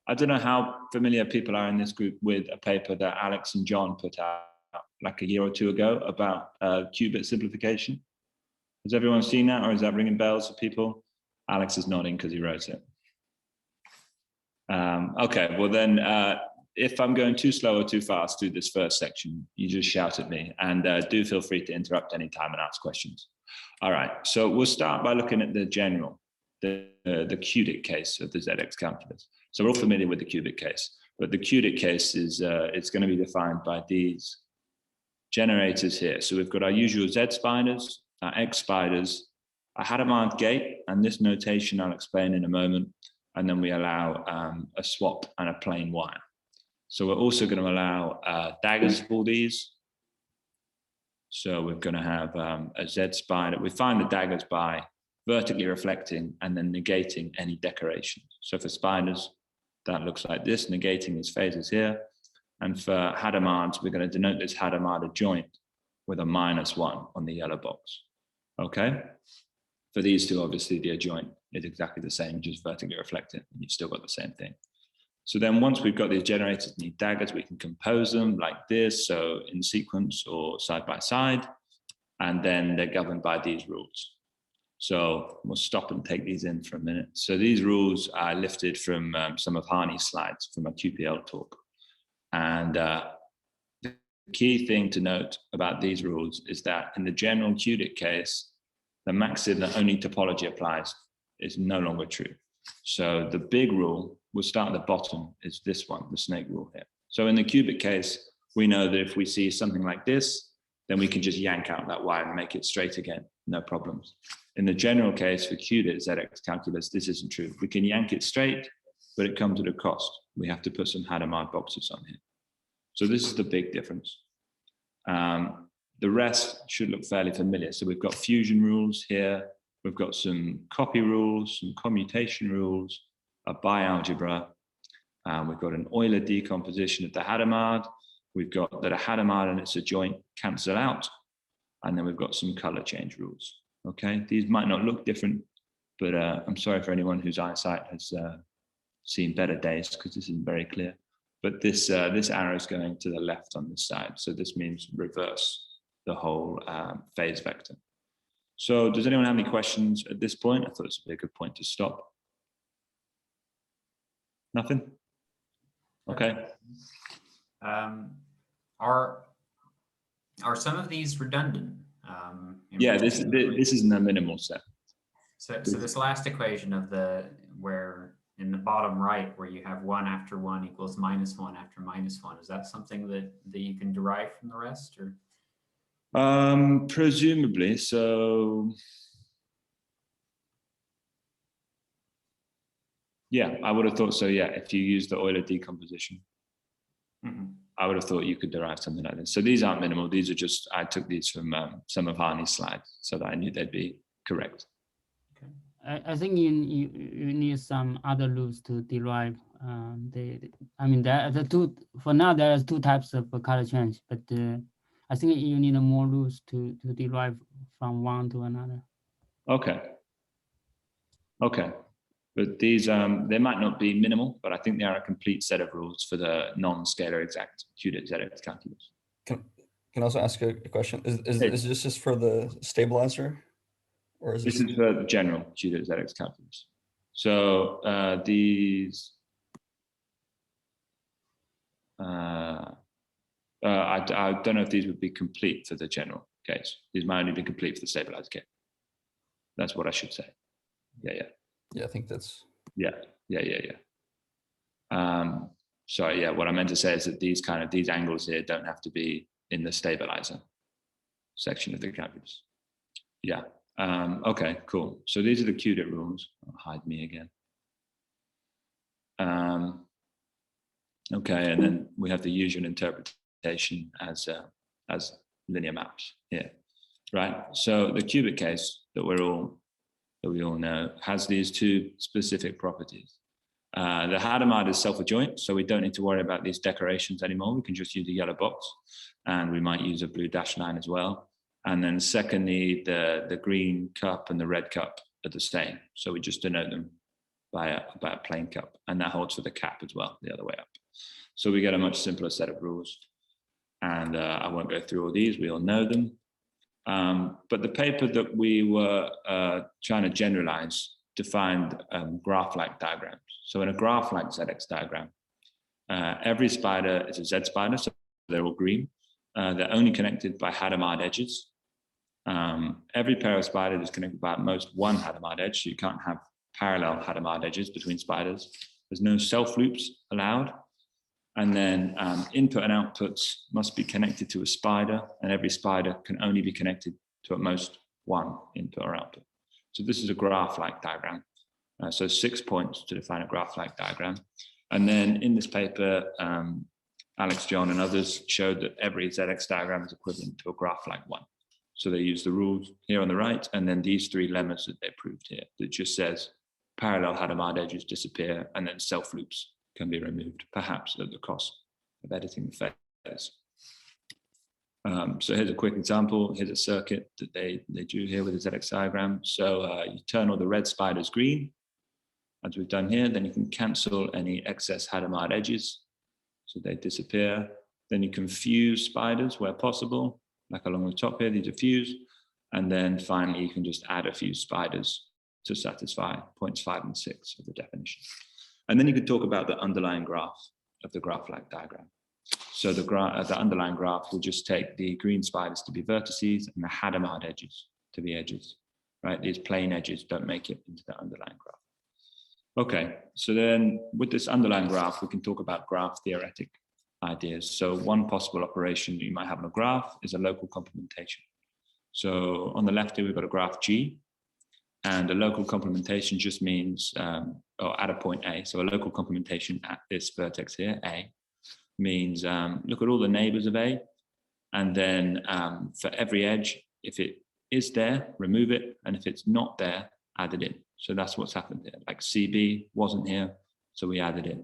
I don't know how familiar people are in this group with a paper that Alex and John put out like a year or two ago about qubit simplification. Has everyone seen that, or is that ringing bells for people? Alex is nodding because he wrote it. Okay, well then, if I'm going too slow or too fast through this first section, you just shout at me, and do feel free to interrupt any time and ask questions. All right, so we'll start by looking at the general, the Qutrit case of the ZX calculus. So we're all familiar with the qubit case, but the Qutrit case is it's going to be defined by these generators here. So we've got our usual Z spiders, our X spiders, a Hadamard gate, and this notation I'll explain in a moment. And then we allow a swap and a plain wire. So we're also going to allow daggers for these. So we're going to have a Z spider. We find the daggers by vertically reflecting and then negating any decorations. So for spiders, that looks like this, negating these phases here. And for Hadamards, we're going to denote this Hadamard adjoint with a -1 on the yellow box. Okay? For these two, obviously, the adjoint is exactly the same, just vertically reflected, and you've still got the same thing. So then once we've got these generators and these daggers, we can compose them like this, so in sequence or side by side, and then they're governed by these rules. So we'll stop and take these in for a minute. So these rules are lifted from some of Harney's slides from a QPL talk. And the key thing to note about these rules is that in the general Qutrit case, the maxim that only topology applies is no longer true. So the big rule, we'll start at the bottom, is this one, the snake rule here. So in the qubit case, we know that if we see something like this, then we can just yank out that wire and make it straight again, no problems. In the general case for Qutrit ZX calculus, this isn't true. We can yank it straight, but it comes at a cost. We have to put some Hadamard boxes on here. So this is the big difference. The rest should look fairly familiar. So we've got fusion rules here. We've got some copy rules, some commutation rules, a bialgebra. We've got an Euler decomposition of the Hadamard. We've got that a Hadamard and its adjoint cancel out. And then we've got some color change rules. Okay, these might not look different, but I'm sorry for anyone whose eyesight has seen better days, because this isn't very clear. But this arrow is going to the left on this side. So this means reverse the whole phase vector. So does anyone have any questions at this point? I thought this would be a good point to stop. Nothing? Okay. Are some of these redundant? Yeah, this isn't a minimal set. So this last equation of where in the bottom right, where you have 1 after 1 equals -1 after -1, is that something that you can derive from the rest, or? Presumably. So yeah, I would have thought so. Yeah, if you use the Euler decomposition, I would have thought you could derive something like this. So these aren't minimal. These are just, I took these from some of Harney's slides so that I knew they'd be correct. Okay. I think you need some other rules to derive I mean, the two, for now, there are two types of color change, but I think you need more rules to derive from one to another. Okay. Okay. But these, they might not be minimal, but I think they are a complete set of rules for the non-scalar exact Qutrit ZX calculus. Can I also ask a question? Is this just for the stabilizer? Or is this is for the general Qutrit ZX calculus. So these, I don't know if these would be complete for the general case. These might only be complete for the stabilized case. That's what I should say. Yeah. Yeah, I think that's. Yeah. Sorry, yeah, what I meant to say is that these angles here don't have to be in the stabilizer section of the calculus. Yeah. Okay, cool. So these are the Qutrit rules. I'll hide me again. Okay, and then we have the usual interpretation as linear maps here, right? So the qubit case that we all know has these two specific properties. The Hadamard is self-adjoint, so we don't need to worry about these decorations anymore. We can just use a yellow box, and we might use a blue dash line as well. And then secondly, the green cup and the red cup are the same, so we just denote them by a plane cup, and that holds for the cap as well, the other way up. So we get a much simpler set of rules, and I won't go through all these, we all know them. But the paper that we were trying to generalize defined graph-like diagrams. So in a graph-like ZX diagram, every spider is a Z spider, so they're all green. They're only connected by Hadamard edges. Every pair of spiders is connected by at most one Hadamard edge, so you can't have parallel Hadamard edges between spiders. There's no self-loops allowed. And then input and outputs must be connected to a spider, and every spider can only be connected to at most one input or output. So this is a graph-like diagram. So 6 points to define a graph-like diagram. And then in this paper, Alex, John, and others showed that every ZX diagram is equivalent to a graph-like one. So they use the rules here on the right, and then these three lemmas that they proved here that just says parallel Hadamard edges disappear, and then self-loops can be removed, perhaps at the cost of editing the phase. So here's a quick example. Here's a circuit that they drew here with a ZX diagram. So you turn all the red spiders green, as we've done here, then you can cancel any excess Hadamard edges, so they disappear. Then you can fuse spiders where possible, like along the top here, these are fused. And then finally, you can just add a few spiders to satisfy points 5 and 6 of the definition. And then you could talk about the underlying graph of the graph-like diagram. So the underlying graph will just take the green spiders to be vertices and the Hadamard edges to be edges, right? These plain edges don't make it into the underlying graph. Okay, so then with this underlying graph, we can talk about graph-theoretic ideas. So one possible operation you might have on a graph is a local complementation. So on the left here, we've got a graph G, and a local complementation just means, or at a point A, so a local complementation at this vertex here, A, means look at all the neighbors of A, and then for every edge, if it is there, remove it, and if it's not there, add it in. So that's what's happened here. Like CB wasn't here, so we added it.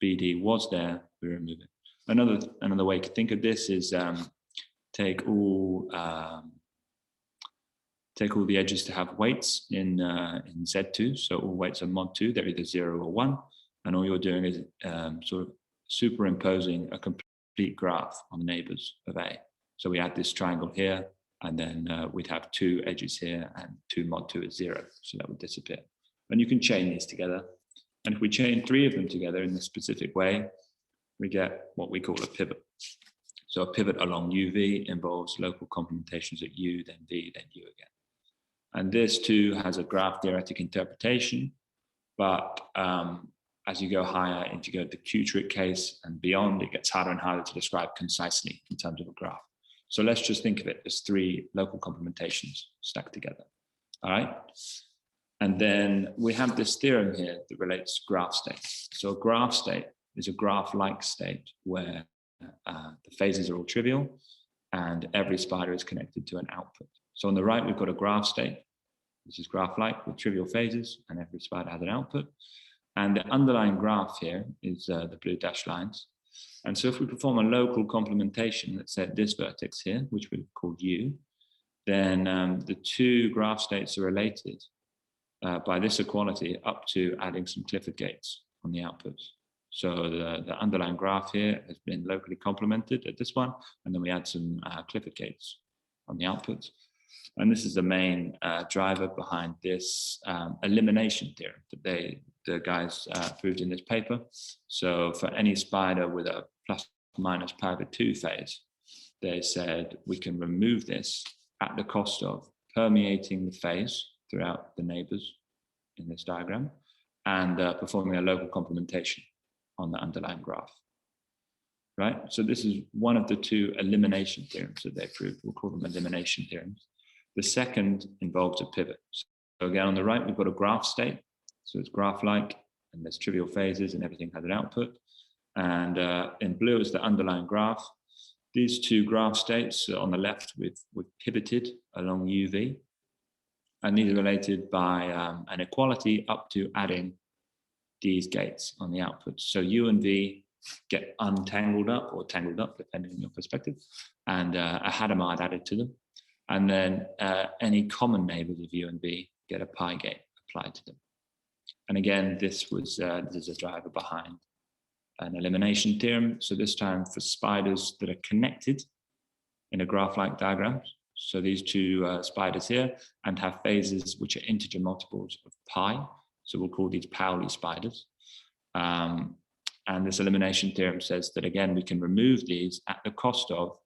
BD was there, we remove it. Another way to think of this is take all the edges to have weights in Z2. So all weights are mod 2, they're either 0 or 1. And all you're doing is sort of superimposing a complete graph on the neighbors of A. So we add this triangle here, and then we'd have 2 edges here, and 2 mod 2 is 0. So that would disappear. And you can chain these together. And if we chain 3 of them together in this specific way, we get what we call a pivot. So a pivot along UV involves local complementations at U, then V, then U again. And this too has a graph-theoretic interpretation, but as you go higher, if you go to the Qutrit case and beyond, it gets harder and harder to describe concisely in terms of a graph. So let's just think of it as 3 local complementations stuck together, all right? And then we have this theorem here that relates graph state. So a graph state is a graph-like state where the phases are all trivial and every spider is connected to an output. So on the right, we've got a graph state. This is graph-like with trivial phases, and every spider has an output. And the underlying graph here is the blue dashed lines. And so if we perform a local complementation, let's say at this vertex here, which we've called U, then the 2 graph states are related by this equality up to adding some Clifford gates on the outputs. So the underlying graph here has been locally complemented at this one, and then we add some Clifford gates on the outputs. And this is the main driver behind this elimination theorem that the guys proved in this paper. So for any spider with a plus minus pi over 2 phase, they said we can remove this at the cost of permeating the phase throughout the neighbors in this diagram and performing a local complementation on the underlying graph, right? So this is one of the 2 elimination theorems that they proved. We'll call them elimination theorems. The second involves a pivot. So again, on the right, we've got a graph state. So it's graph-like, and there's trivial phases, and everything has an output. And in blue is the underlying graph. These 2 graph states on the left, we've pivoted along UV. And these are related by an equality up to adding these gates on the outputs. So U and V get untangled up or tangled up, depending on your perspective, and a Hadamard added to them. And then any common neighbors of U and V get a pi gate applied to them. And again, this is a driver behind an elimination theorem. So this time for spiders that are connected in a graph-like diagram. So these two spiders here, and have phases which are integer multiples of pi. So we'll call these Pauli spiders. And this elimination theorem says that, again, we can remove these at the cost of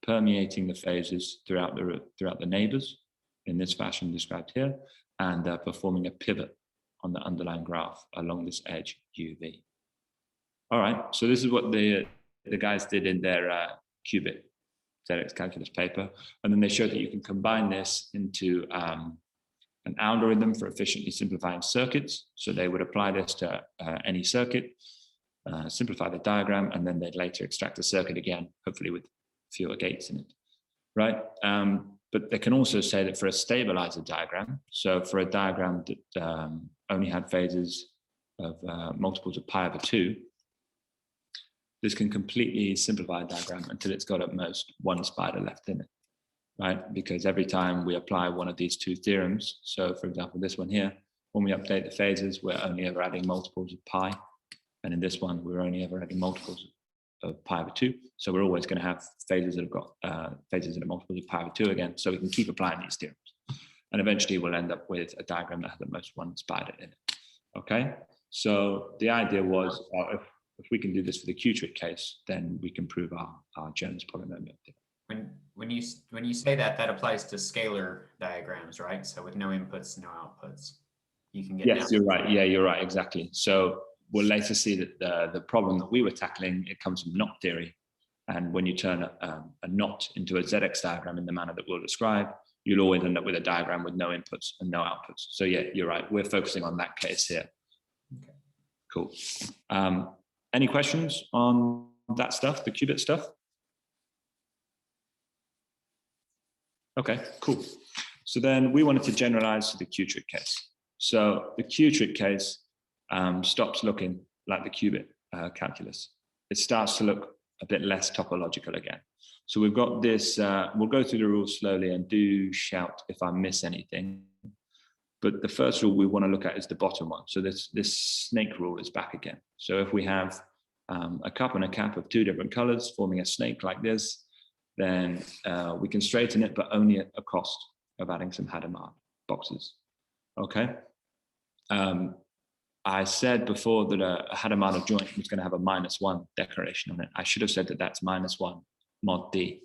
permeating the phases throughout the neighbors in this fashion described here, and performing a pivot on the underlying graph along this edge UV. All right, so this is what the guys did in their qubit ZX calculus paper, and then they showed that you can combine this into an algorithm for efficiently simplifying circuits. So they would apply this to any circuit, simplify the diagram, and then they'd later extract the circuit again, hopefully with fewer gates in it, right? But they can also say that for a stabilizer diagram, so for a diagram that only had phases of multiples of pi over 2, this can completely simplify a diagram until it's got at most one spider left in it, right? Because every time we apply one of these two theorems, so for example, this one here, when we update the phases, we're only ever adding multiples of pi. And in this one, we're only ever adding multiples of pi over 2. So we're always going to have phases that have got phases that are multiples of pi over 2 again. So we can keep applying these theorems. And eventually we'll end up with a diagram that has at most one spider in it. Okay, so the idea was, if we can do this for the Qutrit case, then we can prove our Jones polynomial theorem. When you say that, that applies to scalar diagrams, right? So with no inputs, no outputs, you can get. Yes, you're right. Yeah, you're right. Exactly. So we'll later see that the problem that we were tackling, it comes from knot theory. And when you turn a knot into a ZX diagram in the manner that we'll describe, you'll always end up with a diagram with no inputs and no outputs. So yeah, you're right. We're focusing on that case here. Okay. Cool. Any questions on that stuff, the qubit stuff? Okay, cool. So then we wanted to generalize to the Qutrit case. So the Qutrit case stops looking like the qubit calculus. It starts to look a bit less topological again. So we've got this, we'll go through the rules slowly and do shout if I miss anything. But the first rule we want to look at is the bottom one. So this snake rule is back again. So if we have a cup and a cap of two different colors forming a snake like this, then we can straighten it, but only at a cost of adding some Hadamard boxes. Okay. I said before that a Hadamard joint was going to have a -1 declaration on it. I should have said that that's -1 mod D.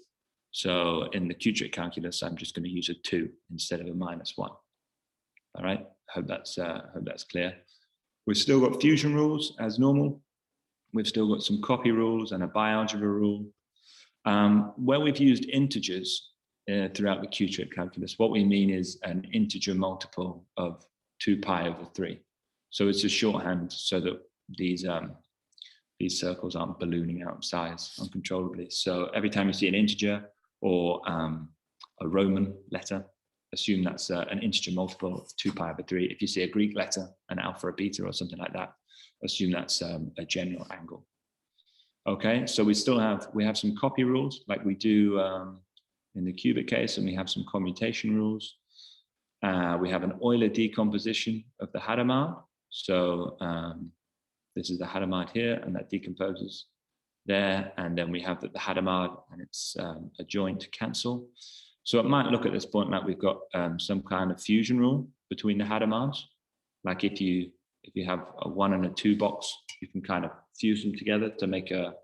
So in the Qutrit calculus, I'm just going to use a 2 instead of a -1. All right. Hope that's clear. We've still got fusion rules as normal. We've still got some copy rules and a bialgebra rule. Where we've used integers throughout the Qutrit calculus, what we mean is an integer multiple of 2 pi over 3. So it's a shorthand so that these circles aren't ballooning out of size uncontrollably. So every time you see an integer or a Roman letter, assume that's an integer multiple of 2 pi over 3. If you see a Greek letter, an alpha or beta or something like that, assume that's a general angle. Okay, so we have some copy rules like we do in the qubit case, and we have some commutation rules. We have an Euler decomposition of the Hadamard. So this is the Hadamard here, and that decomposes there. And then we have the Hadamard and its a joint cancel. So it might look at this point like we've got some kind of fusion rule between the Hadamards. Like if you have a 1 and a 2 box, you can kind of fuse them together to make a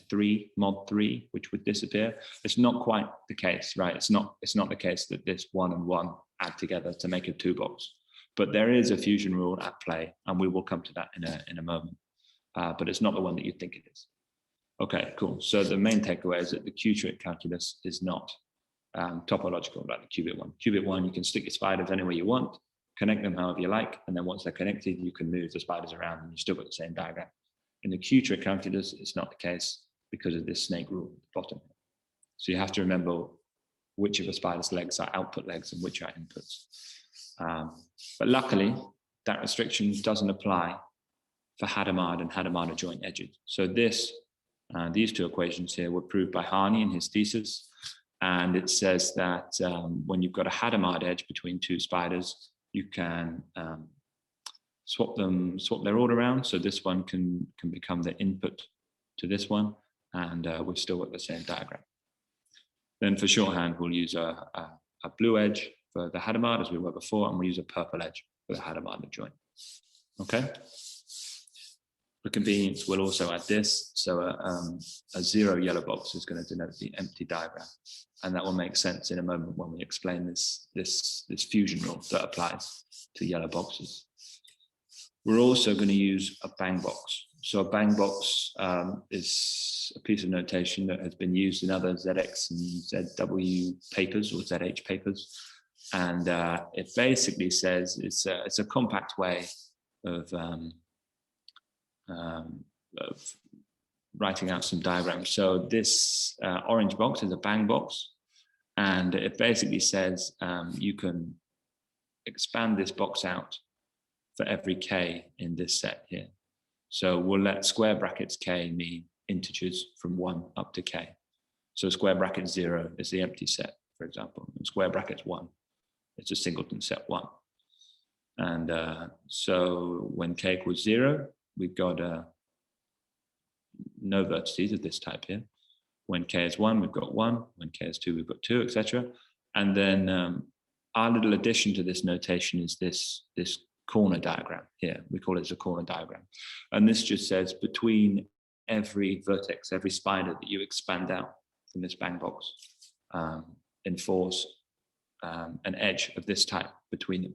3 mod 3, which would disappear. It's not quite the case, right? It's not the case that this 1 and 1 add together to make a 2 box. But there is a fusion rule at play, and we will come to that in a moment. But it's not the one that you think it is. Okay, cool. So the main takeaway is that the Qutrit calculus is not topological like the qubit one. Qubit one, you can stick your spiders anywhere you want, connect them however you like, and then once they're connected, you can move the spiders around and you still got the same diagram. In the Qutrit calculus, it's not the case because of this snake rule at the bottom. So you have to remember which of the spider's legs are output legs and which are inputs. But luckily, that restriction doesn't apply for Hadamard and Hadamard joint edges. So these two equations here were proved by Harney in his thesis. And it says that when you've got a Hadamard edge between two spiders, you can swap their order around. So this one can become the input to this one, and we've still got the same diagram. Then for shorthand, we'll use a blue edge for the Hadamard as we were before, and we'll use a purple edge for the Hadamard joint. Okay. For convenience, we'll also add this. So a 0 yellow box is going to denote the empty diagram, and that will make sense in a moment when we explain this fusion rule that applies to yellow boxes. We're also going to use a bang box. So a bang box is a piece of notation that has been used in other ZX and ZW papers or ZH papers, and it basically says it's a compact way of writing out some diagrams. So this orange box is a bang box, and it basically says you can expand this box out for every k in this set here. So we'll let square brackets k mean integers from 1 up to k. So square bracket 0 is the empty set, for example, and square brackets 1, it's a singleton set 1. And so when k equals 0, we've got no vertices of this type here. When k is 1, we've got 1. When k is 2, we've got 2, etc. And then our little addition to this notation is this corner diagram here. We call it a corner diagram. And this just says between every vertex, every spider that you expand out from this bang box, enforce an edge of this type between them.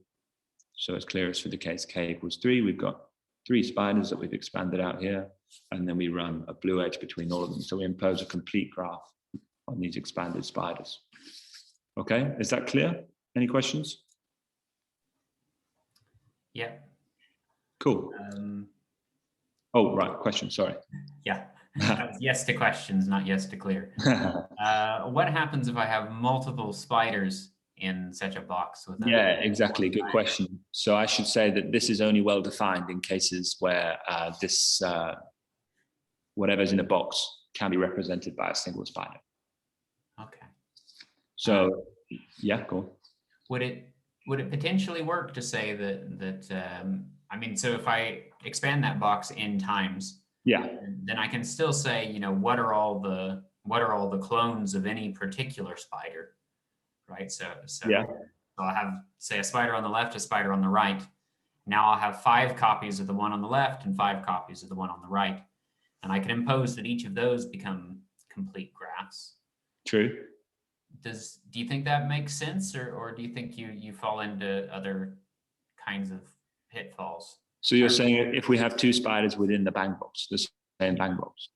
So as clear as for the case k equals 3, we've got 3 spiders that we've expanded out here, and then we run a blue edge between all of them. So we impose a complete graph on these expanded spiders. Okay, is that clear? Any questions? Yeah. Cool. Oh, right, question, sorry. Yeah, that was yes to questions, not yes to clear. What happens if I have multiple spiders in such a box? With Yeah, exactly, good question. So I should say that this is only well defined in cases where whatever's in a box can be represented by a single spider. Okay. So yeah, cool. Would it potentially work to say that I mean, so if I expand that box n times, yeah, then I can still say, you know, what are all the clones of any particular spider, right? So yeah, I'll have, say, a spider on the left, a spider on the right. Now I'll have 5 copies of the one on the left and 5 copies of the one on the right, and I can impose that each of those become complete graphs. true. Do you think that makes sense, or do you think you fall into other kinds of pitfalls? So you're saying if we have 2 spiders within the bang box, the same bang box,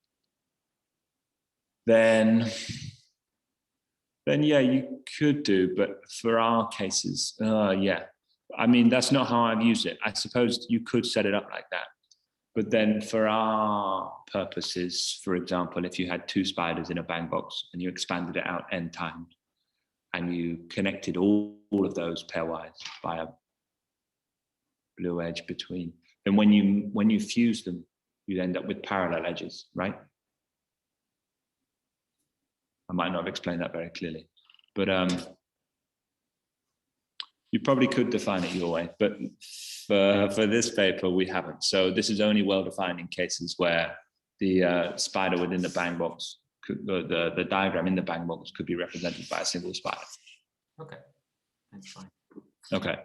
then yeah, you could do, but for our cases, yeah. I mean, that's not how I've used it. I suppose you could set it up like that. But then for our purposes, for example, if you had 2 spiders in a bang box and you expanded it out n times and you connected all of those pairwise by a blue edge between, then when you fuse them, you end up with parallel edges, right? I might not have explained that very clearly, but you probably could define it your way, but for this paper, we haven't. So this is only well-defined in cases where the spider within the bang box, the diagram in the bang box could be represented by a single spider. Okay, that's fine. Okay.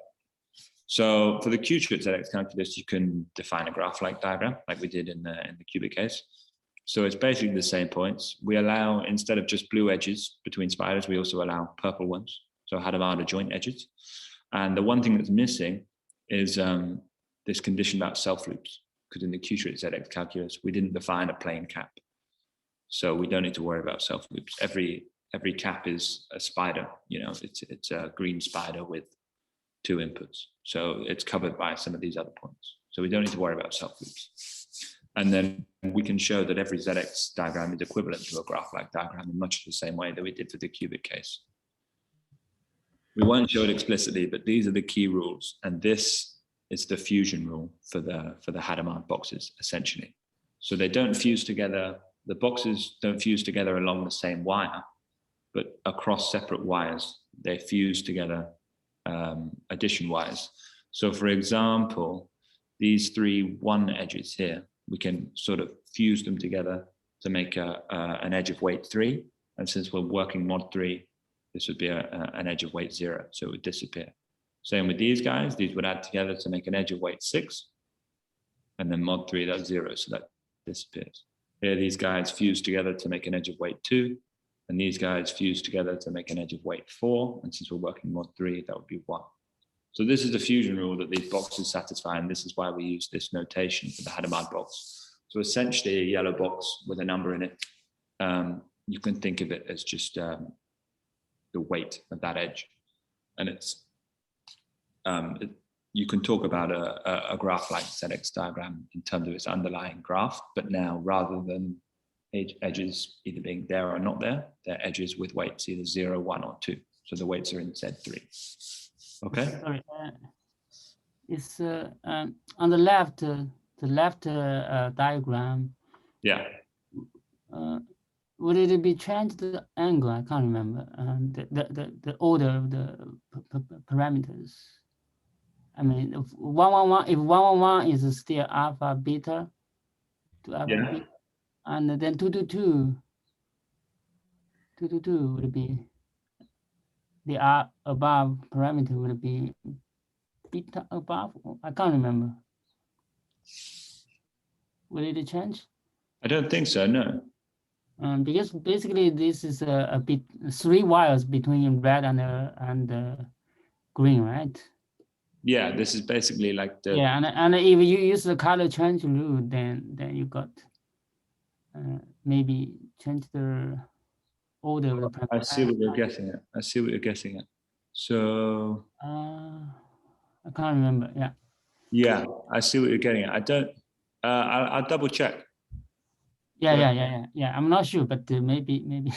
So for the Qutrit ZX calculus, you can define a graph-like diagram like we did in the qubit case. So it's basically the same points. We allow, instead of just blue edges between spiders, we also allow purple ones. So Hadamard joint edges. And the one thing that's missing is this condition about self-loops, because in the Qutrit ZX calculus, we didn't define a plane cap. So we don't need to worry about self-loops. Every cap is a spider, you know, it's a green spider with 2 inputs. So it's covered by some of these other points. So we don't need to worry about self-loops. And then we can show that every ZX diagram is equivalent to a graph-like diagram in much the same way that we did for the qubit case. We won't show it explicitly, but these are the key rules. And this is the fusion rule for the Hadamard boxes, essentially. So they don't fuse together, the boxes don't fuse together along the same wire, but across separate wires, they fuse together addition wires. So for example, these 3 1 edges here, we can sort of fuse them together to make an edge of weight 3. And since we're working mod 3, this would be an edge of weight 0, so it would disappear. Same with these guys, these would add together to make an edge of weight 6. And then mod 3, that's 0, so that disappears. Here, these guys fuse together to make an edge of weight 2. And these guys fuse together to make an edge of weight 4. And since we're working mod 3, that would be 1. So this is the fusion rule that these boxes satisfy, and this is why we use this notation for the Hadamard box. So essentially a yellow box with a number in it, you can think of it as just the weight of that edge. And it's, you can talk about a graph-like ZX diagram in terms of its underlying graph, but now rather than edges either being there or not there, they're edges with weights either 0, 1, or 2. So the weights are in Z3. Okay. Sorry, it's on the left diagram. Yeah. Would it be changed the angle? I can't remember. The order of the parameters. I mean, if 111 is still alpha beta to alpha beta, and then 222 would be the above parameter would be beta above. I can't remember. Will it change? I don't think so, no. Because basically this is a bit 3 wires between red and green, right? Yeah, this is basically like the and if you use the color change rule, then you got maybe change the order of the parameter. I see what you're getting at. I see what you're getting at. So I can't remember. Yeah, I see what you're getting at. I don't. I'll double check. Yeah. I'm not sure, but maybe.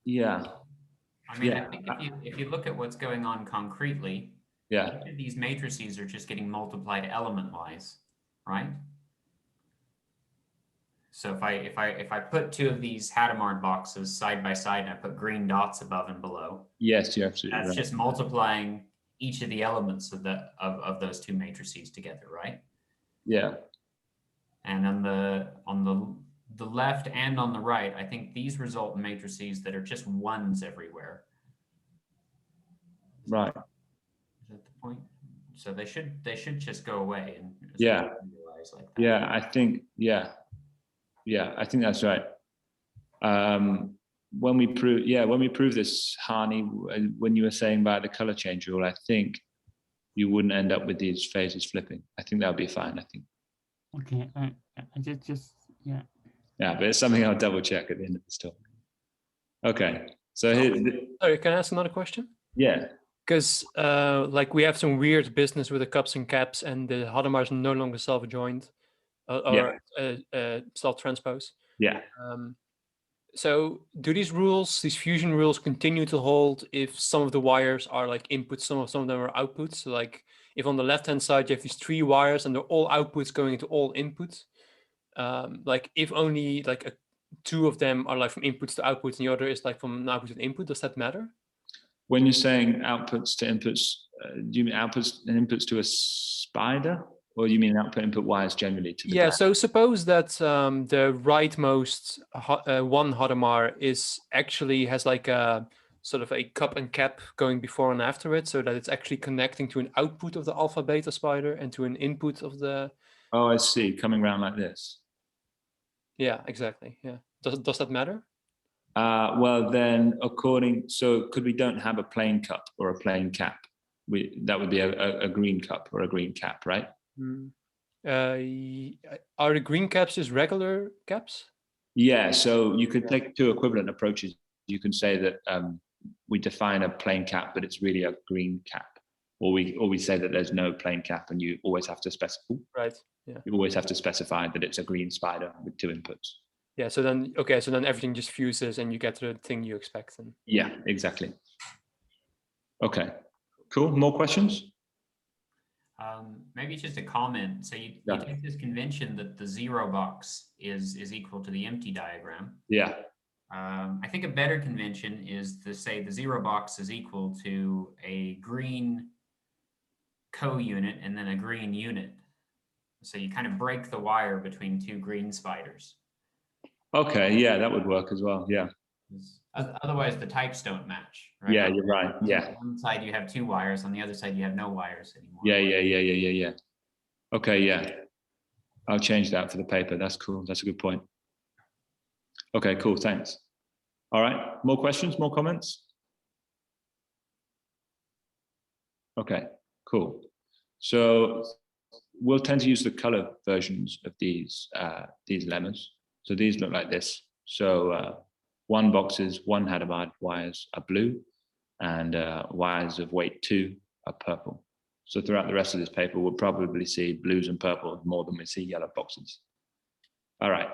Yeah. I mean, I think if you look at what's going on concretely, these matrices are just getting multiplied element-wise, right? So if I put 2 of these Hadamard boxes side by side and I put green dots above and below, yes, you're absolutely that's right. just multiplying each of the elements of those 2 matrices together, right? Yeah. And on the left and on the right, I think these result in matrices that are just 1s everywhere. Right. Is that the point? So they should just go away and like that. Yeah, I think I think that's right. When we prove this, Hani, when you were saying about the color change rule, I think you wouldn't end up with these phases flipping. I think that would be fine. I think. Okay, I just. Yeah, but it's something I'll double check at the end of this talk. Okay, so here. Sorry, can I ask another question? Yeah. Because like we have some weird business with the cups and caps, and the Hadamard is no longer self-adjoint or self-transpose. Yeah. So do these rules, these fusion rules, continue to hold if some of the wires are like inputs, some of them are outputs? So like if on the left-hand side you have these 3 wires and they're all outputs going into all inputs, like if only like 2 of them are like from inputs to outputs and the other is like from an output to input, does that matter? When you're saying outputs to inputs, do you mean outputs and inputs to a spider? Or you mean output input wires generally to the graph? So suppose that the rightmost one Hadamard has like a sort of a cup and cap going before and after it, so that it's actually connecting to an output of the alpha beta spider and to an input of the. Oh, I see. Coming around like this. Yeah, exactly. Yeah. Does that matter? Well, then could we don't have a plain cup or a plain cap? That would be a green cup or a green cap, right? Are the green caps just regular caps? Yeah, so you could take 2 equivalent approaches. You can say that we define a plain cap, but it's really a green cap, or we say that there's no plain cap, and you always have to specify. Right. Yeah. You always have to specify that it's a green spider with 2 inputs. Yeah. So then everything just fuses, and you get the thing you expect. And yeah, exactly. Okay. Cool. More questions? Maybe just a comment. So you take this convention that the 0 box is equal to the empty diagram. Yeah. I think a better convention is to say the 0 box is equal to a green co-unit and then a green unit. So you kind of break the wire between two green spiders. Okay, yeah, that would work as well. Yeah. Otherwise, the types don't match, right? Yeah, you're right. Yeah. On one side you have two wires, on the other side you have no wires anymore. Yeah. Okay, yeah. I'll change that for the paper. That's cool. That's a good point. Okay, cool. Thanks. All right. More questions? More comments? Okay, cool. So we'll tend to use the color versions of these lemmas. So these look like this. So one box is 1 Hadamard wires are blue, and wires of weight 2 are purple. So throughout the rest of this paper, we'll probably see blues and purple more than we see yellow boxes. All right.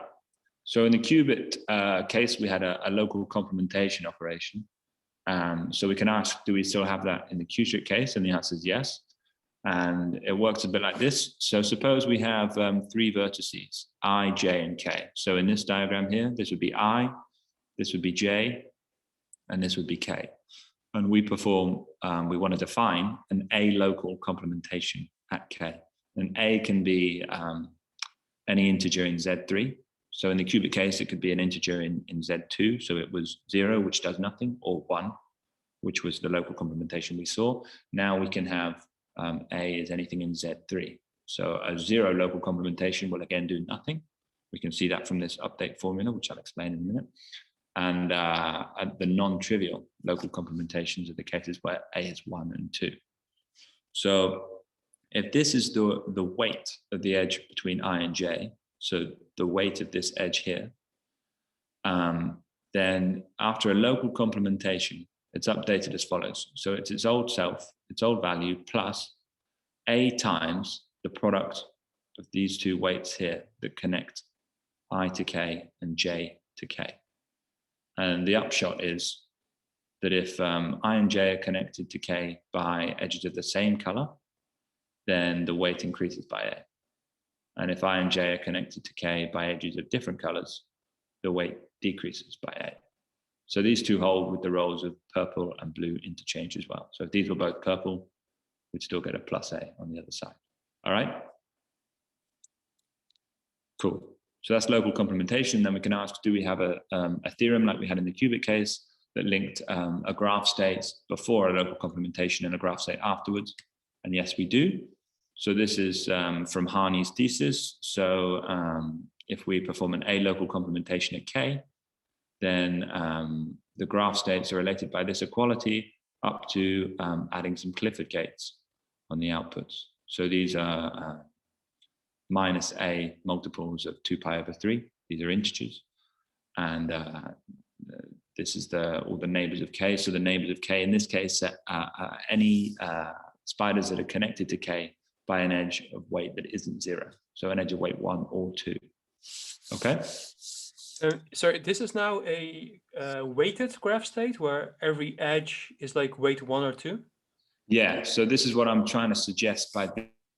So in the qubit case, we had a local complementation operation. So we can ask, do we still have that in the Qutrit case? And the answer is yes. And it works a bit like this. So suppose we have 3 vertices, I, J, and K. So in this diagram here, this would be I, this would be J, and this would be K. And we perform, we want to define an A local complementation at K. And A can be any integer in Z3. So in the qubit case, it could be an integer in Z2. So it was 0, which does nothing, or 1, which was the local complementation we saw. Now we can have A is anything in Z3. So a 0 local complementation will again do nothing. We can see that from this update formula, which I'll explain in a minute. And the non-trivial local complementations are the cases where A is 1 and 2. So if this is the weight of the edge between I and J, so the weight of this edge here, then after a local complementation, it's updated as follows. So it's its old self, its old value, plus A times the product of these two weights here that connect I to K and J to K. And the upshot is that if I and J are connected to K by edges of the same color, then the weight increases by A. And if I and J are connected to K by edges of different colors, the weight decreases by A. So these two hold with the roles of purple and blue interchange as well. So if these were both purple, we'd still get a plus A on the other side. All right? Cool. So that's local complementation. Then we can ask, do we have a theorem like we had in the qubit case that linked a graph state before a local complementation and a graph state afterwards? And yes, we do. So this is from Harney's thesis. So if we perform an A local complementation at K, then the graph states are related by this equality up to adding some Clifford gates on the outputs. So these are minus A multiples of 2 pi over 3. These are integers. And this is all the neighbors of K. So the neighbors of K in this case are any spiders that are connected to K by an edge of weight that isn't 0. So an edge of weight 1 or 2. Okay? Sorry, this is now a weighted graph state where every edge is like weight 1 or 2? Yeah. So this is what I'm trying to suggest by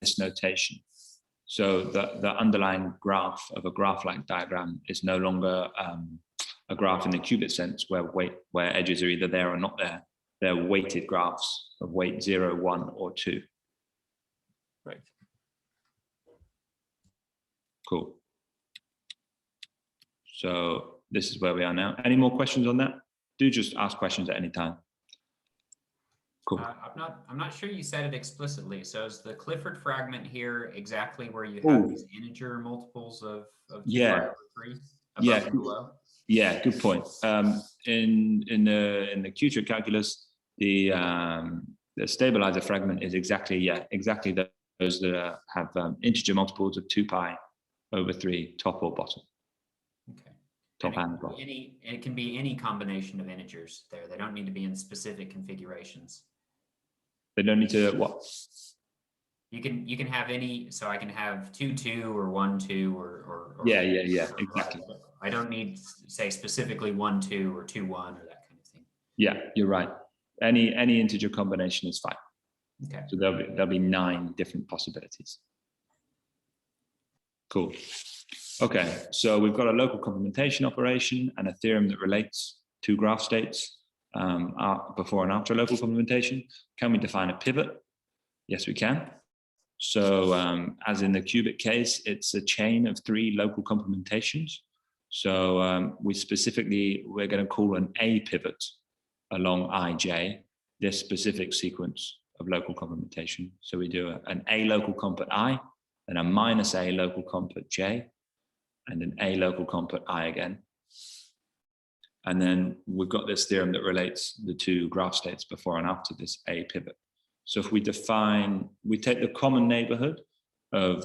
this notation. So the underlying graph of a graph-like diagram is no longer a graph in the qubit sense where edges are either there or not there. They're weighted graphs of weight 0, 1, or 2. Right. Cool. So this is where we are now. Any more questions on that? Do just ask questions at any time. Cool. I'm not sure you said it explicitly. So is the Clifford fragment here exactly where you have these integer multiples of 2 pi over 3 above and below? Yeah, good point. In the Qutrit calculus, the stabilizer fragment is exactly those that have integer multiples of 2 pi over 3, top or bottom. Okay. Top and bottom. It can be any combination of integers there. They don't need to be in specific configurations. They don't need to what? You can have any, so I can have 2, 2 or 1, 2 or yeah, exactly. I don't need, say, specifically 1, 2 or 2, 1 or that kind of thing. Yeah, you're right. Any integer combination is fine. Okay. So there'll be 9 different possibilities. Cool. Okay, so we've got a local complementation operation and a theorem that relates to graph states before and after local complementation. Can we define a pivot? Yes, we can. So as in the qubit case, it's a chain of 3 local complementations. So we're going to call an A pivot along ij this specific sequence of local complementation. So we do an A local comp at I, and a minus A local comp at j, and an A local comp at I again. And then we've got this theorem that relates the 2 graph states before and after this A pivot. So if we take the common neighborhood of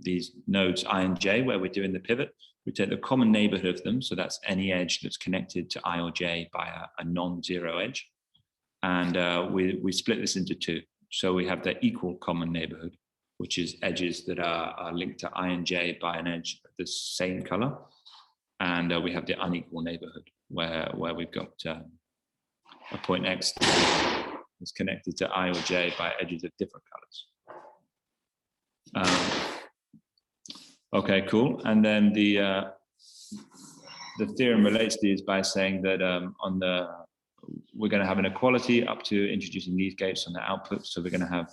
these nodes I and j where we're doing the pivot, we take the common neighborhood of them, so that's any edge that's connected to I or j by a non-zero edge. And we split this into 2. So we have the equal common neighborhood, which is edges that are linked to I and j by an edge of the same color. And we have the unequal neighborhood where we've got a point x is connected to I or j by edges of different colors. Okay, cool. And then the theorem relates to these by saying that we're going to have an equality up to introducing these gates on the output. So we're going to have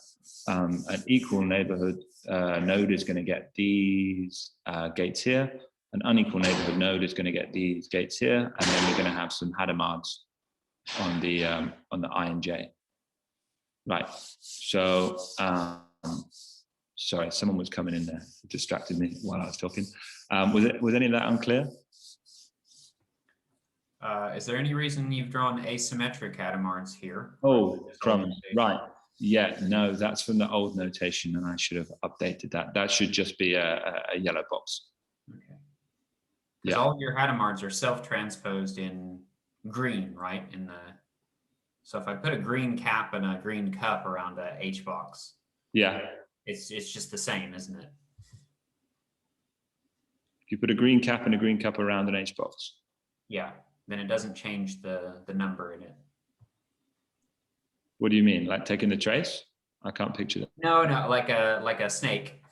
an equal neighborhood node is going to get these gates here. An unequal neighborhood node is going to get these gates here, and then we're going to have some Hadamards on the I and j. Right. So sorry, someone was coming in there, it distracted me while I was talking. Was any of that unclear? Is there any reason you've drawn asymmetric Hadamards here? Oh, right. Yeah, no, that's from the old notation, and I should have updated that. That should just be a yellow box. Okay. Because all of your Hadamards are self-transposed in green, right? So if I put a green cap and a green cup around a H box, yeah, it's just the same, isn't it? If you put a green cap and a green cup around an H box. Yeah, then it doesn't change the number in it. What do you mean? Like taking the trace? I can't picture that. No, like a snake.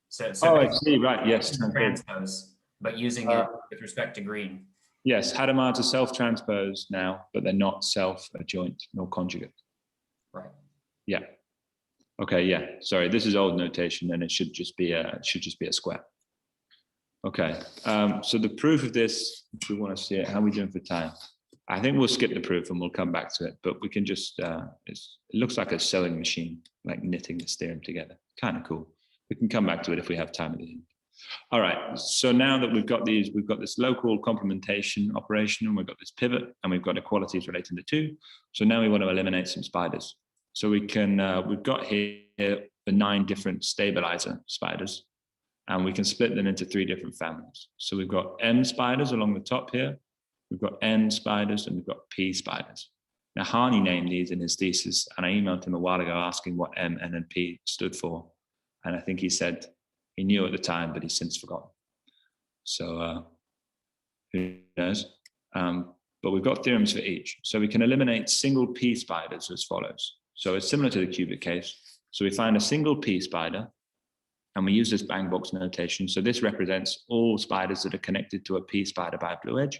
So I see. Right. Yes. Transpose, but using it with respect to green. Yes, Hadamards are self-transposed now, but they're not self-adjoint nor conjugate. Right. Yeah. Okay. Yeah. Sorry, this is old notation, and it should just be a square. Okay. So the proof of this, if we want to see it, how are we doing for time? I think we'll skip the proof and we'll come back to it, but we can just. It looks like a sewing machine, like knitting this theorem together. Kind of cool. We can come back to it if we have time at the end. All right, so now that we've got this local complementation operation, and we've got this pivot, and we've got equalities relating to 2. So now we want to eliminate some spiders. So we can, we've got here the 9 different stabilizer spiders, and we can split them into 3 different families. So we've got M spiders along the top here, we've got N spiders, and we've got P spiders. Now Harney named these in his thesis, and I emailed him a while ago asking what M, N, and P stood for. And I think he said, he knew at the time, but he's since forgotten. So who knows? But we've got theorems for each. So we can eliminate single P spiders as follows. So it's similar to the qubit case. So we find a single P spider, and we use this bang box notation. So this represents all spiders that are connected to a P spider by a blue edge.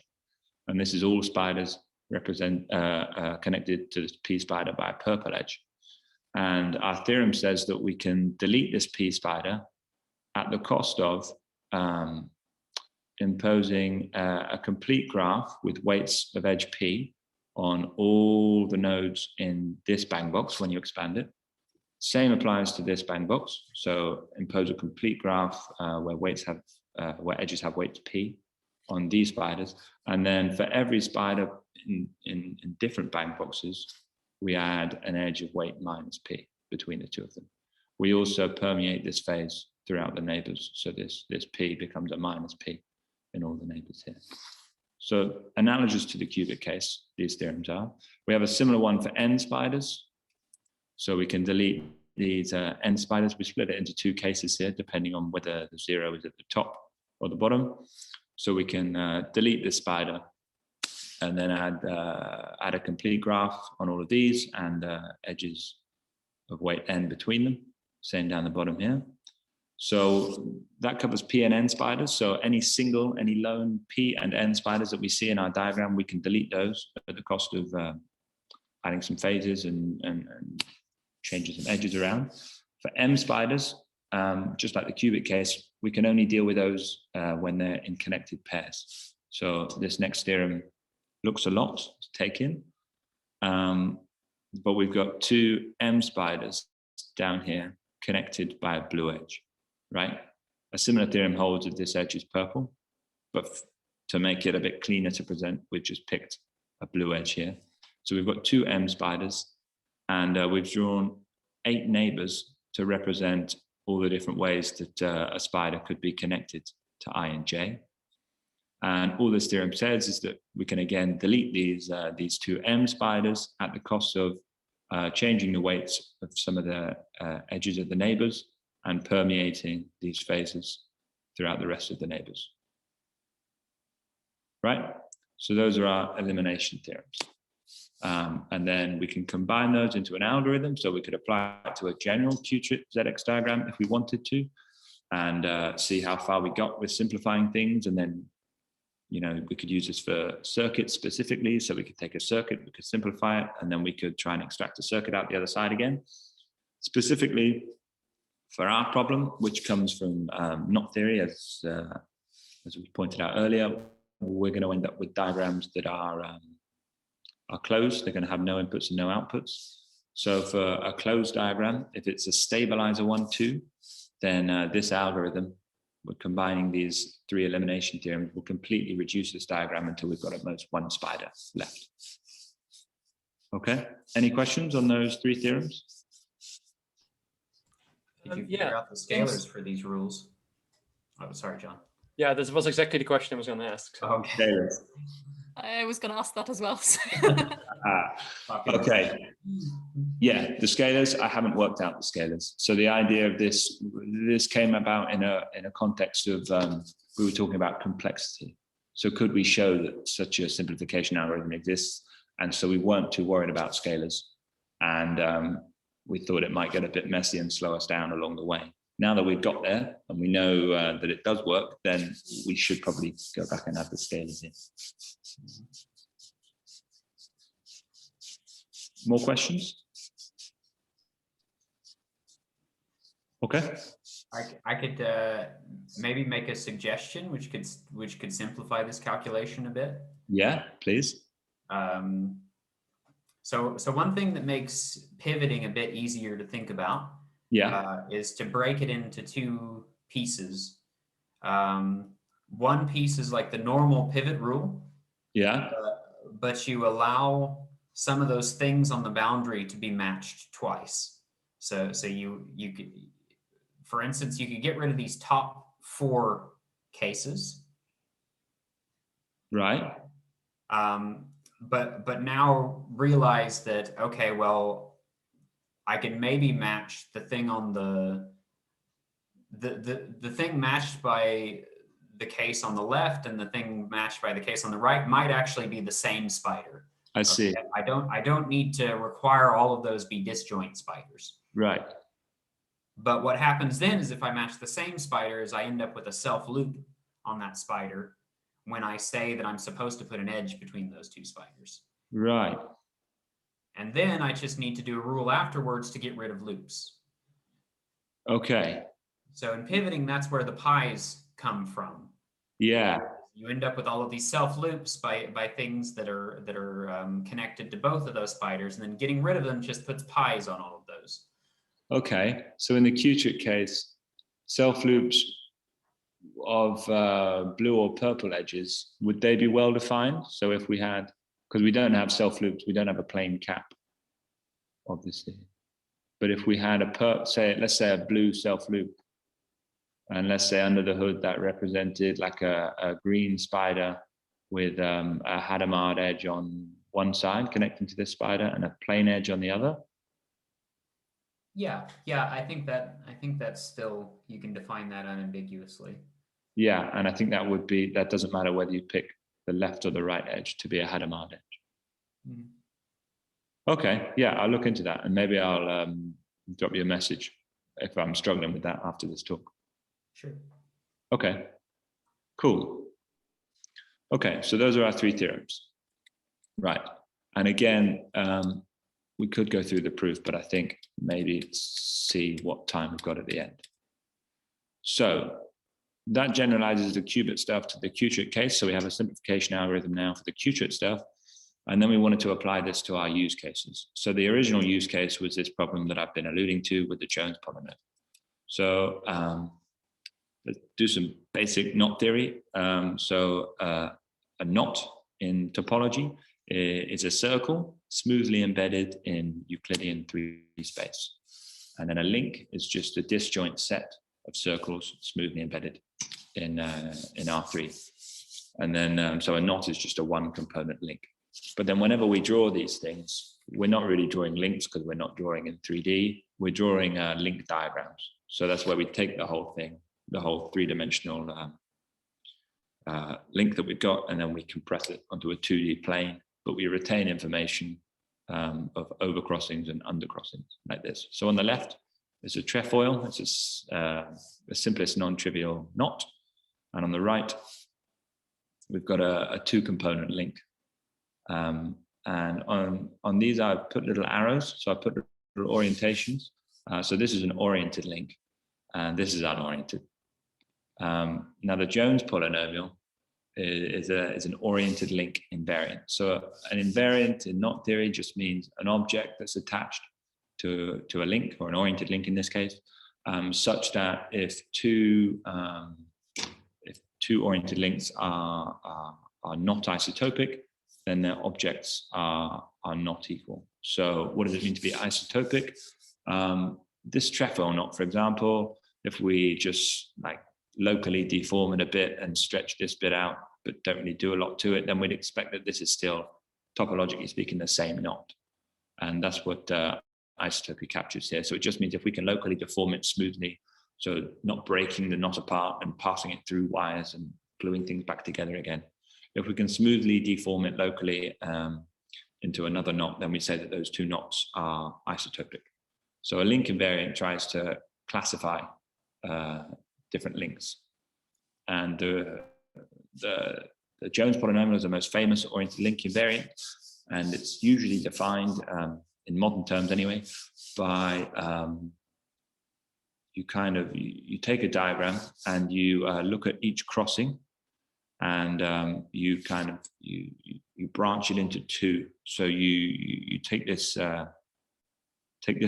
And this is all spiders connected to the P spider by a purple edge. And our theorem says that we can delete this P spider at the cost of imposing a complete graph with weights of edge P on all the nodes in this bang box when you expand it. Same applies to this bang box. So impose a complete graph where edges have weights P on these spiders. And then for every spider in different bang boxes, we add an edge of weight minus P between the 2 of them. We also permeate this phase throughout the neighbors. So this P becomes a minus P in all the neighbors here. So analogous to the qubit case, these theorems are. We have a similar one for N spiders. So we can delete these N spiders. We split it into 2 cases here, depending on whether the 0 is at the top or the bottom. So we can delete this spider and then add a complete graph on all of these and edges of weight N between them. Same down the bottom here. So that covers P and N spiders. So any lone P and N spiders that we see in our diagram, we can delete those at the cost of adding some phases and changing some edges around. For M spiders, just like the qubit case, we can only deal with those when they're in connected pairs. So this next theorem looks a lot to take in. But we've got two M spiders down here connected by a blue edge, right? A similar theorem holds if this edge is purple, but to make it a bit cleaner to present, we've just picked a blue edge here. So we've got two M spiders, and we've drawn 8 neighbors to represent all the different ways that a spider could be connected to I and J. And all this theorem says is that we can again delete these two M spiders at the cost of changing the weights of some of the edges of the neighbors and permeating these phases throughout the rest of the neighbors. Right? So those are our elimination theorems. And then we can combine those into an algorithm. So we could apply it to a general Qutrit ZX diagram if we wanted to, and see how far we got with simplifying things. And then, you know, we could use this for circuits specifically. So we could take a circuit, we could simplify it, and then we could try and extract a circuit out the other side again. Specifically for our problem, which comes from knot theory, as we pointed out earlier, we're going to end up with diagrams that are closed. They're going to have no inputs and no outputs. So for a closed diagram, if it's a stabilizer 1, 2, then this algorithm, we're combining these 3 elimination theorems, will completely reduce this diagram until we've got at most 1 spider left. Okay, any questions on those 3 theorems? Did you figure out the scalars for these rules? Oh, sorry, John. Yeah, this was exactly the question I was going to ask. So. Okay. I was going to ask that as well. Okay. Yeah, the scalars, I haven't worked out the scalars. So the idea of this came about in a context of, we were talking about complexity. So could we show that such a simplification algorithm exists? And so we weren't too worried about scalars. And we thought it might get a bit messy and slow us down along the way. Now that we've got there and we know that it does work, then we should probably go back and add the scalars in. More questions? Okay. I could maybe make a suggestion which could simplify this calculation a bit. Yeah, please. So one thing that makes pivoting a bit easier to think about, is to break it into 2 pieces. One piece is like the normal pivot rule. Yeah. But you allow some of those things on the boundary to be matched twice. So you could, for instance, you could get rid of these top 4 cases. Right. But now realize that, okay, well, I can maybe match the thing on the thing matched by the case on the left and the thing matched by the case on the right might actually be the same spider. I see. Okay? I don't need to require all of those be disjoint spiders. Right. But what happens then is if I match the same spiders, I end up with a self loop on that spider when I say that I'm supposed to put an edge between those 2 spiders. Right. And then I just need to do a rule afterwards to get rid of loops. Okay. So in pivoting, that's where the pies come from. Yeah. You end up with all of these self loops by things that are connected to both of those spiders, and then getting rid of them just puts pies on all of those. Okay. So in the Qutrit case, self loops of blue or purple edges, would they be well defined? So if we had, because we don't have self loops, we don't have a plain cap, obviously. But if we had let's say a blue self loop, and let's say under the hood that represented like a green spider with a Hadamard edge on one side connecting to this spider and a plain edge on the other. Yeah, I think that's still, you can define that unambiguously. Yeah, and I think that doesn't matter whether you pick the left or the right edge to be a Hadamard edge. Mm-hmm. Okay, yeah, I'll look into that, and maybe I'll drop you a message if I'm struggling with that after this talk. Sure. Okay, cool. Okay, so those are our 3 theorems. Right, and again, we could go through the proof, but I think maybe see what time we've got at the end. So that generalizes the qubit stuff to the Qutrit case. So we have a simplification algorithm now for the Qutrit stuff. And then we wanted to apply this to our use cases. So the original use case was this problem that I've been alluding to with the Jones polynomial. So let's do some basic knot theory. A knot in topology is a circle smoothly embedded in Euclidean 3D space. And then a link is just a disjoint set of circles smoothly embedded in R3. And then, so a knot is just a one component link. But then whenever we draw these things, we're not really drawing links because we're not drawing in 3D. We're drawing link diagrams. So that's where we take the whole thing, the whole three-dimensional link that we've got, and then we compress it onto a 2D plane, but we retain information of overcrossings and undercrossings like this. So on the left is a trefoil. It's the simplest non-trivial knot. And on the right, we've got a two-component link. And on these, I've put little arrows. So I put little orientations. So this is an oriented link, and this is unoriented. Now the Jones polynomial is an oriented link invariant. So an invariant in knot theory just means an object that's attached to a link, or an oriented link in this case, such that if two oriented links are not isotopic, then their objects are not equal. So what does it mean to be isotopic? This trefoil knot, for example, if we just like locally deform it a bit and stretch this bit out, but don't really do a lot to it, then we'd expect that this is still, topologically speaking, the same knot. And that's what isotopy captures here. So it just means if we can locally deform it smoothly, so not breaking the knot apart and passing it through wires and gluing things back together again. If we can smoothly deform it locally into another knot, then we say that those two knots are isotopic. So a link invariant tries to classify different links. And the Jones polynomial is the most famous oriented link invariant, and it's usually defined in modern terms anyway by you take a diagram and you look at each crossing, and you branch it into two. So you take this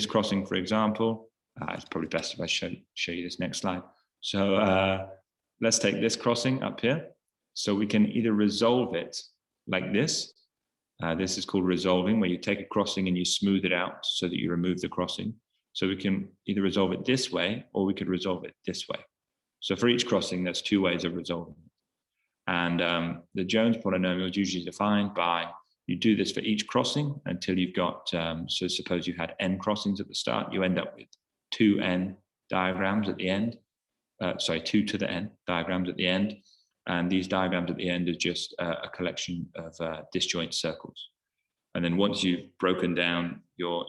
crossing, for example. It's probably best if I show you this next slide. So let's take this crossing up here. So we can either resolve it like this. This is called resolving, where you take a crossing and you smooth it out so that you remove the crossing. So we can either resolve it this way, or we could resolve it this way. So for each crossing, there's two ways of resolving it. And the Jones polynomial is usually defined by, you do this for each crossing until you've got, so suppose you had n crossings at the start, you end up with 2n diagrams at the end. 2 to the n diagrams at the end. And these diagrams at the end are just a collection of disjoint circles. And then once you've broken down your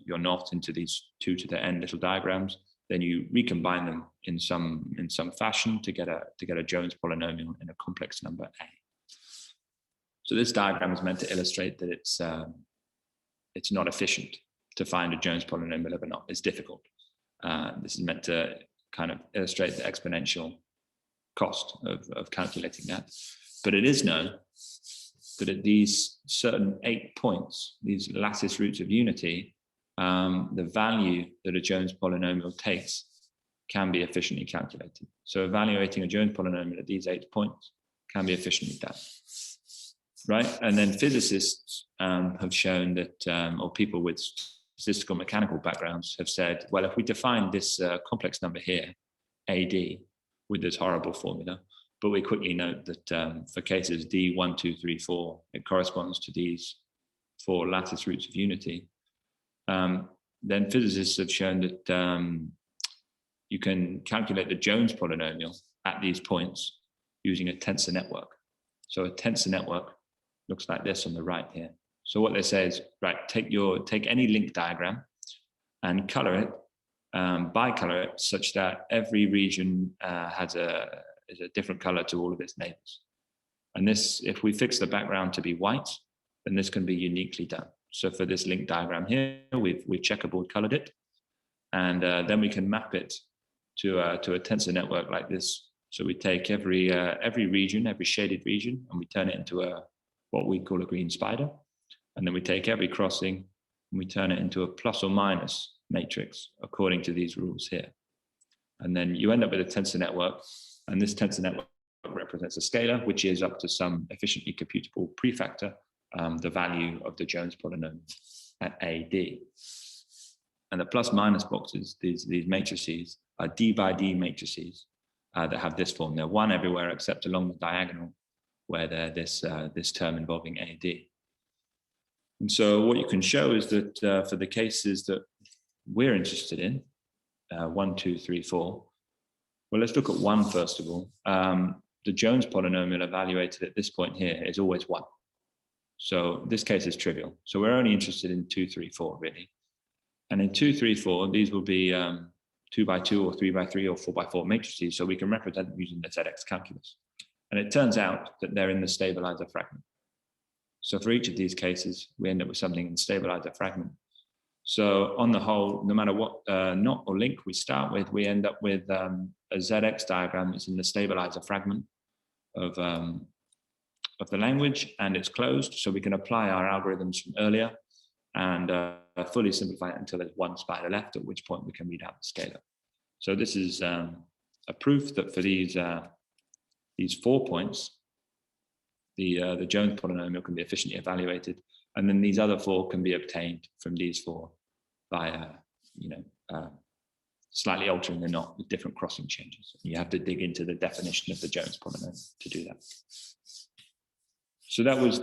knot into these 2 to the n little diagrams, then you recombine them in some fashion to get a Jones polynomial in a complex number A. So this diagram is meant to illustrate that it's not efficient to find a Jones polynomial of a knot. It's difficult. This is meant to kind of illustrate the exponential cost of calculating that. But it is known that at these certain 8 points, these lattice roots of unity, the value that a Jones polynomial takes can be efficiently calculated. So evaluating a Jones polynomial at these 8 points can be efficiently done, right? And then physicists have shown that, or people with statistical mechanical backgrounds have said, well, if we define this complex number here, AD, with this horrible formula, but we quickly note that for cases D, 1, 2, 3, 4, it corresponds to these 4 lattice roots of unity. Then physicists have shown that you can calculate the Jones polynomial at these points using a tensor network. So a tensor network looks like this on the right here. So what they say is, right, take any link diagram and color it, bicolor it, such that every region is a different color to all of its neighbors. And this, if we fix the background to be white, then this can be uniquely done. So for this link diagram here, we've checkerboard colored it, and then we can map it to a tensor network like this. So we take every region, every shaded region, and we turn it into what we call a green spider. And then we take every crossing and we turn it into a plus or minus matrix according to these rules here. And then you end up with a tensor network, and this tensor network represents a scalar, which is up to some efficiently computable prefactor, the value of the Jones polynomial at AD. And the plus minus boxes, these matrices, are D by D matrices that have this form. They're one everywhere except along the diagonal, where they're this term involving AD. And so what you can show is that for the cases that we're interested in, 1, 2, 3, 4, well, let's look at 1 first of all. The Jones polynomial evaluated at this point here is always 1. So this case is trivial. So we're only interested in 2, 3, 4 really. And in 2, 3, 4, these will be 2 by 2 or 3 by 3 or 4 by 4 matrices. So we can represent them using the ZX calculus. And it turns out that they're in the stabilizer fragment. So for each of these cases, we end up with something in the stabilizer fragment. So on the whole, no matter what knot or link we start with, we end up with a ZX diagram that's in the stabilizer fragment of the language, and it's closed. So we can apply our algorithms from earlier and fully simplify it until there's one spider left, at which point we can read out the scalar. So this is a proof that for these 4 points, the Jones polynomial can be efficiently evaluated, and then these other 4 can be obtained from these 4 by slightly altering the knot with different crossing changes. You have to dig into the definition of the Jones polynomial to do that. So that was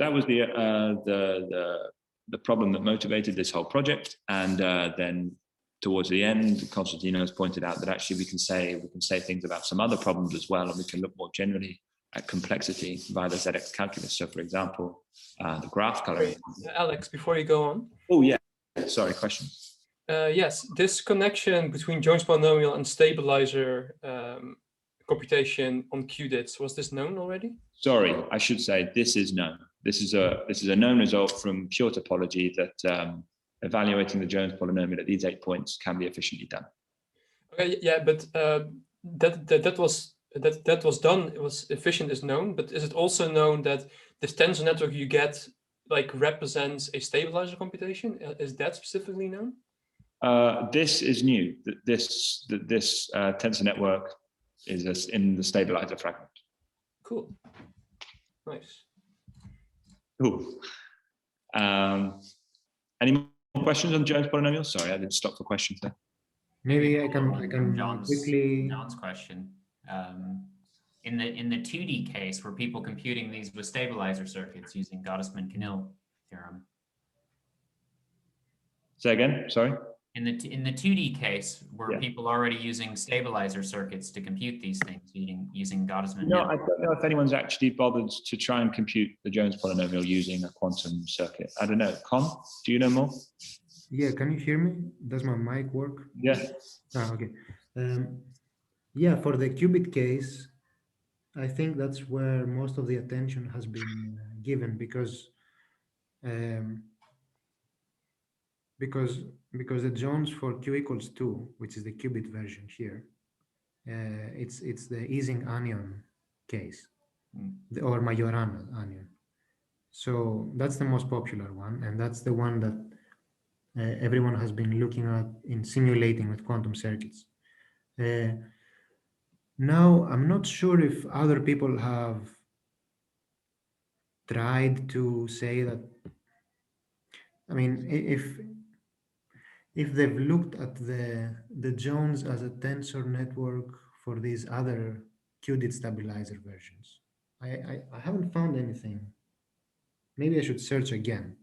the problem that motivated this whole project, and then towards the end, Konstantinos pointed out that actually we can say things about some other problems as well, and we can look more generally at complexity via the ZX calculus. So for example, the graph coloring. Alex, before you go on. Oh yeah, sorry, question. Yes, this connection between Jones polynomial and stabilizer computation on qubits, was this known already? Sorry, I should say this is known. This is a known result from pure topology that evaluating the Jones polynomial at these 8 points can be efficiently done. Okay, yeah, but that was done. It was efficient is known, but is it also known that this tensor network you get like represents a stabilizer computation? Is that specifically known? This is new. This tensor network is in the stabilizer fragment. Cool. Nice. Cool. Any more questions on Jones polynomial? Sorry, I didn't stop for questions there. Maybe I can quickly. John's question. In the 2D case, were people computing these with stabilizer circuits using Gottesman-Kenil theorem? Say again. Sorry. In the 2D case, were Yeah. people already using stabilizer circuits to compute these things using Gottesman-Kenil? No, I don't know if anyone's actually bothered to try and compute the Jones polynomial using a quantum circuit. I don't know. Con, do you know more? Yeah, can you hear me? Does my mic work? Yeah. Okay. Yeah, for the qubit case, I think that's where most of the attention has been given because the Jones for q equals 2, which is the qubit version here, it's the Ising anion case, or Majorana anion. So that's the most popular one, and that's the one that everyone has been looking at in simulating with quantum circuits. Now, I'm not sure if other people have tried to say that, I mean, if they've looked at the Jones as a tensor network for these other qubit stabilizer versions. I haven't found anything. Maybe I should search again.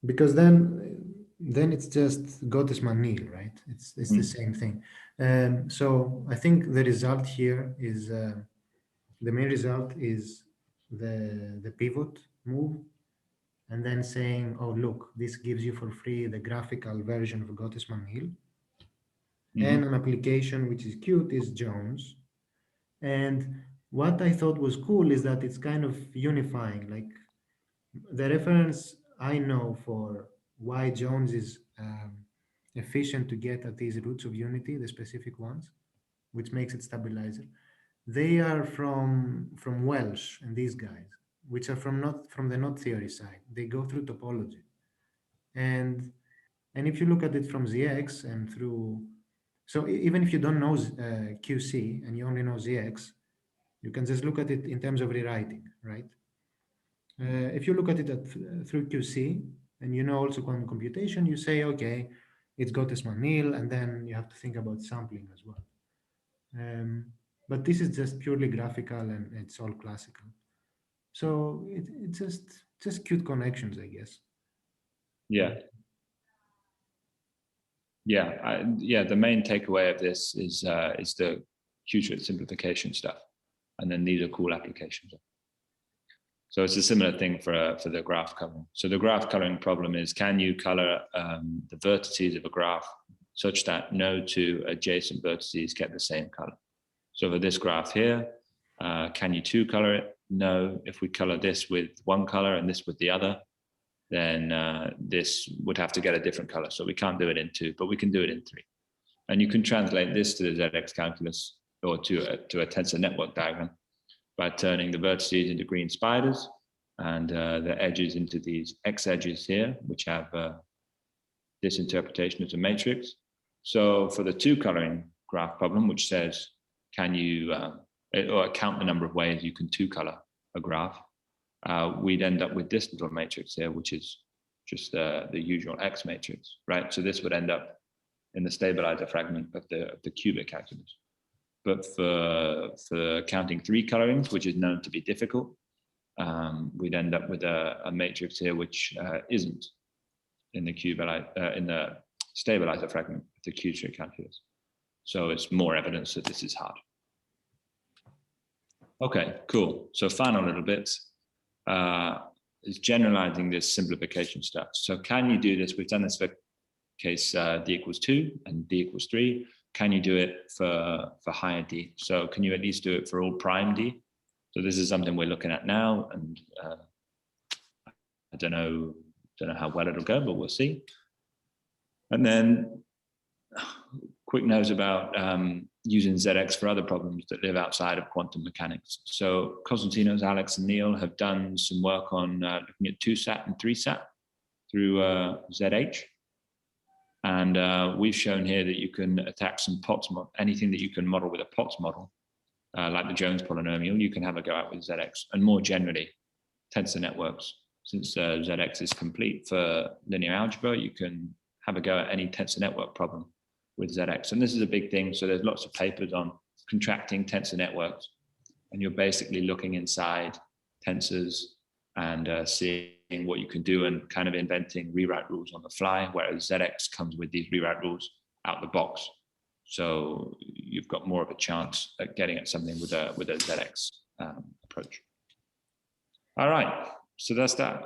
Because then it's just Gottesman-Kenil, right? It's the same thing. So I think the result here is the main result is the pivot move, and then saying, oh look, this gives you for free the graphical version of Gottesman-Kenil, and an application which is cute is Jones. And what I thought was cool is that it's kind of unifying, like the reference I know for why Jones is efficient to get at these roots of unity, the specific ones, which makes it stabilizer, they are from Welsh and these guys, which are from the knot theory side. They go through topology, and if you look at it from ZX and through, so even if you don't know QC and you only know ZX, you can just look at it in terms of rewriting, right? If you look at it through QC and you know also quantum computation, you say, okay, it's Gottesman-Neal, and then you have to think about sampling as well. But this is just purely graphical and it's all classical. So it's just cute connections, I guess. Yeah. Yeah, the main takeaway of this is the Qutrit simplification stuff, and then these are cool applications. So it's a similar thing for the graph coloring. So the graph coloring problem is, can you color the vertices of a graph such that no two adjacent vertices get the same color? So for this graph here, can you two color it? No. If we color this with one color and this with the other, then this would have to get a different color. So we can't do it in two, but we can do it in three. And you can translate this to the ZX calculus or to a tensor network diagram by turning the vertices into green spiders and the edges into these X edges here, which have this interpretation as a matrix. So for the two coloring graph problem, which says, can you or count the number of ways you can two color a graph, we'd end up with this little matrix here, which is just the usual X matrix, right? So this would end up in the stabilizer fragment of the qubit calculus. But for counting three colorings, which is known to be difficult, we'd end up with a matrix here which isn't in the qubit in the stabilizer fragment of the Qutrit calculus. So it's more evidence that this is hard. Okay, cool. So final little bit is generalizing this simplification stuff. So can you do this? We've done this for case d equals 2 and d equals 3. Can you do it for higher d? So can you at least do it for all prime d? So this is something we're looking at now, and I don't know how well it'll go, but we'll see. And then quick note about using ZX for other problems that live outside of quantum mechanics. So Cosentinos, Alex, and Neil have done some work on looking at 2-sat and 3-sat through ZH. And we've shown here that you can attack some Potts model, anything that you can model with a Potts model, like the Jones polynomial, you can have a go at with ZX. And more generally, tensor networks. Since ZX is complete for linear algebra, you can have a go at any tensor network problem with ZX. And this is a big thing. So there's lots of papers on contracting tensor networks. And you're basically looking inside tensors and seeing what you can do and kind of inventing rewrite rules on the fly, whereas ZX comes with these rewrite rules out the box. So you've got more of a chance at getting at something with a ZX approach. All right, so that's that.